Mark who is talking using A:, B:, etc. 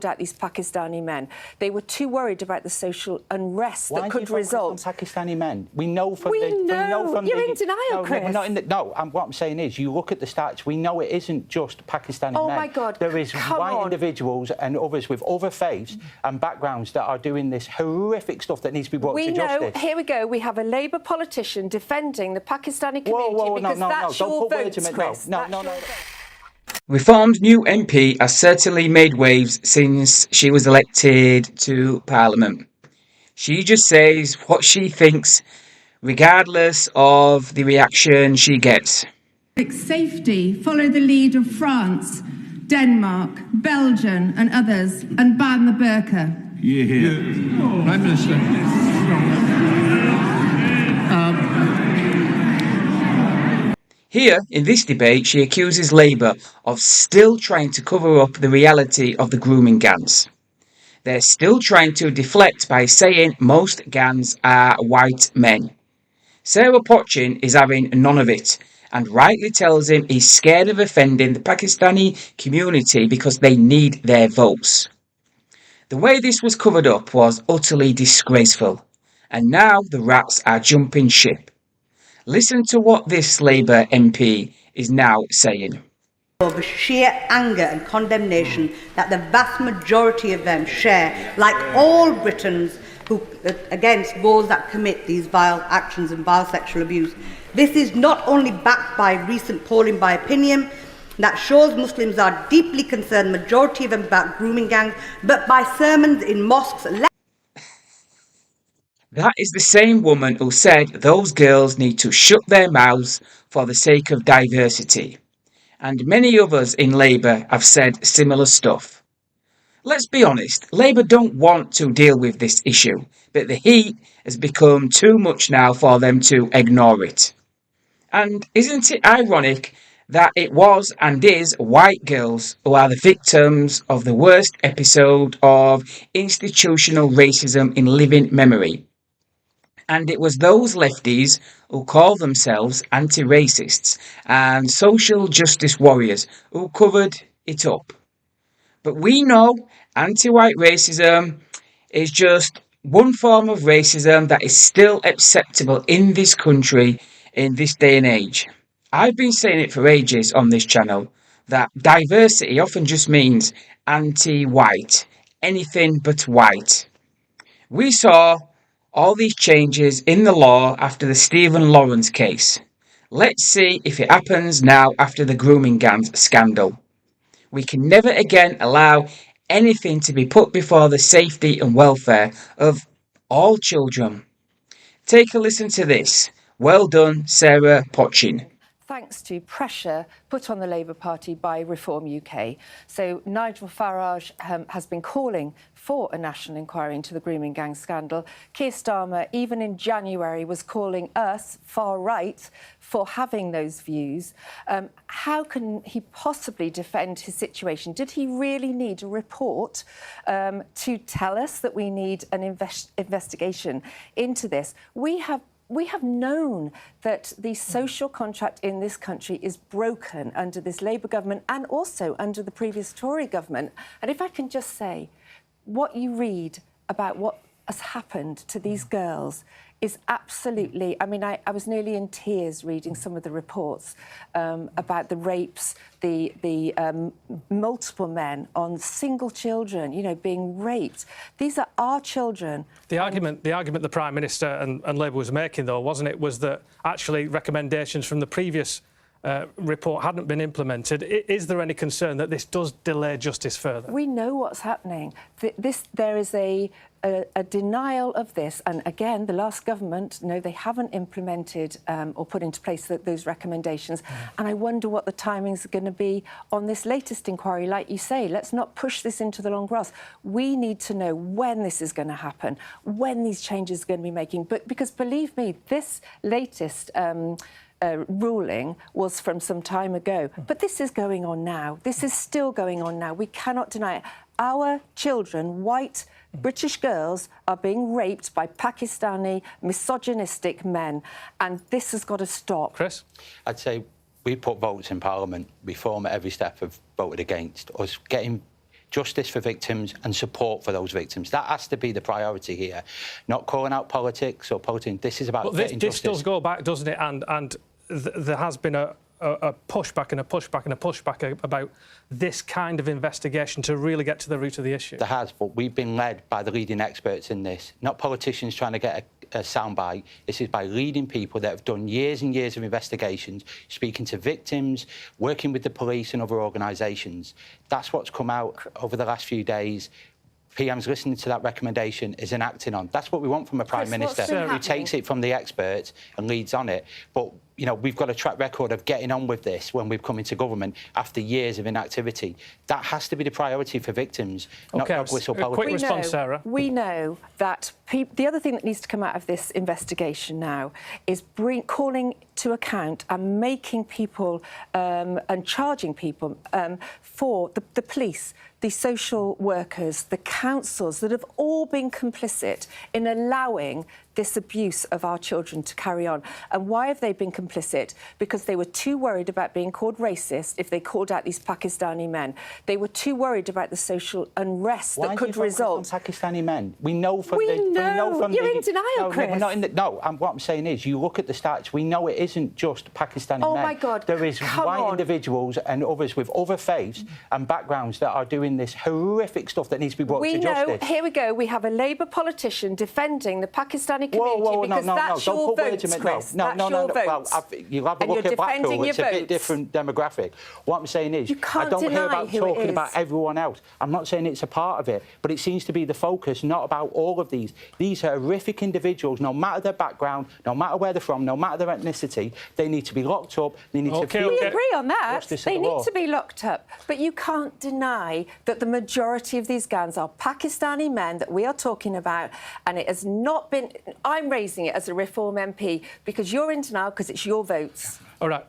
A: out these Pakistani men. They were too worried about the social unrest that could result.
B: On Pakistani men? We know from
A: You're in denial, Chris.
B: We're not in what I'm saying is, you look at the stats. We know it isn't just Pakistani men.
A: Oh my God!
B: There is white individuals and others with other faiths and backgrounds that are doing this horrific stuff that needs to be brought to justice.
A: Here we go. We have a Labour politician defending the Pakistani community because that's your votes, Chris.
B: No.
C: Reform's new MP has certainly made waves since she was elected to Parliament. She just says what she thinks, regardless of the reaction she gets.
D: Safety, follow the lead of France, Denmark, Belgium and others, and ban the burqa.
E: Prime Minister.
C: Here, in this debate, she accuses Labour of still trying to cover up the reality of the grooming gangs. They're still trying to deflect by saying most gangs are white men. Sarah Potchin is having none of it and rightly tells him he's scared of offending the Pakistani community because they need their votes. The way this was covered up was utterly disgraceful, and now the rats are jumping ship. Listen to what this Labour MP is now saying.
F: Of sheer anger and condemnation that the vast majority of them share, like all Britons, against those that commit these vile actions and vile sexual abuse. This is not only backed by recent polling by opinion that shows Muslims are deeply concerned, majority of them, about grooming gangs, but by sermons in mosques.
C: That is the same woman who said those girls need to shut their mouths for the sake of diversity. And many others in Labour have said similar stuff. Let's be honest, Labour don't want to deal with this issue, but the heat has become too much now for them to ignore it. And isn't it ironic that it was and is white girls who are the victims of the worst episode of institutional racism in living memory? And it was those lefties who call themselves anti-racists and social justice warriors who covered it up. But we know anti-white racism is just one form of racism that is still acceptable in this country in this day and age. I've been saying it for ages on this channel that diversity often just means anti-white, anything but white. We saw all these changes in the law after the Stephen Lawrence case. Let's see if it happens now after the grooming gangs scandal. We can never again allow anything to be put before the safety and welfare of all children. Take a listen to this. Well done, Sarah Potchin.
A: Thanks to pressure put on the Labour Party by Reform UK. So Nigel Farage has been calling for a national inquiry into the grooming gang scandal. Keir Starmer, even in January, was calling us far right for having those views. How can he possibly defend his situation? Did he really need a report to tell us that we need an investigation into this? We have known that the social contract in this country is broken under this Labour government and also under the previous Tory government. And if I can just say, what you read about what has happened to these girls is absolutely... I mean, I was nearly in tears reading some of the reports about the rapes, the multiple men on single children, you know, being raped. These are our children.
G: The argument the Prime Minister and Labour was making, though, wasn't it, was that actually recommendations from the previous report hadn't been implemented. Is there any concern that this does delay justice further? We know what's happening. There is a denial of this, and again, the last government, no, they haven't implemented or put into place those recommendations. And I wonder what the timings are going to be on this latest inquiry. Like you say, let's not push this into the long grass. We need to know when this is going to happen, when these changes are going to be making. But because believe me, this latest ruling was from some time ago. But this is going on now. This is still going on now. We cannot deny it. Our children, white British girls, are being raped by Pakistani misogynistic men, and this has got to stop. Chris?
B: I'd say we put votes in Parliament. Reform at every step have voted against. Us getting justice for victims and support for those victims. That has to be the priority here, not calling out politics or politics. This is about getting
G: this
B: justice.
G: does go back, doesn't it? And there has been a pushback and a pushback and a pushback about this kind of investigation to really get to the root of the issue.
B: There has, but we've been led by the leading experts in this, not politicians trying to get a soundbite. This is by leading people that have done years and years of investigations, speaking to victims, working with the police and other organisations. That's what's come out over the last few days. PM's listening to that recommendation, is enacting on. That's what we want from a Prime Minister who takes it from the experts and leads on it. But, you know, we've got a track record of getting on with this when we've come into government after years of inactivity. That has to be the priority for victims, not dog whistle politics.
G: Quick response, Sarah.
A: We know that the other thing that needs to come out of this investigation now is calling to account and making people and charging people for the police, the social workers, the councils that have all been complicit in allowing this abuse of our children to carry on. And why have they been complicit? Because they were too worried about being called racist if they called out these Pakistani men. They were too worried about the social unrest that could result.
B: On Pakistani men? We know from
A: You're in denial, Chris.
B: No, we're not in what I'm saying is, you look at the stats, we know it isn't just Pakistani men.
A: Oh, my God.
B: There is white individuals and others with other faiths and backgrounds that are doing this horrific stuff that needs to be brought to justice.
A: Here we go. We have a Labour politician defending the Pakistani community because that's your votes, Chris.
B: No, well, you'll have a look at Blackpool. It's a bit different demographic. What I'm saying is, I don't hear about talking about everyone else. I'm not saying it's a part of it, but it seems to be the focus, not about all of these. These are horrific individuals, no matter their background, no matter where they're from, no matter their ethnicity. They need to be locked up. They need to feel.
A: We agree on that. They need to be locked up. But you can't deny that the majority of these gangs are Pakistani men that we are talking about, and it has not been. I'm raising it as a Reform MP because you're in denial because it's your votes.
G: All right.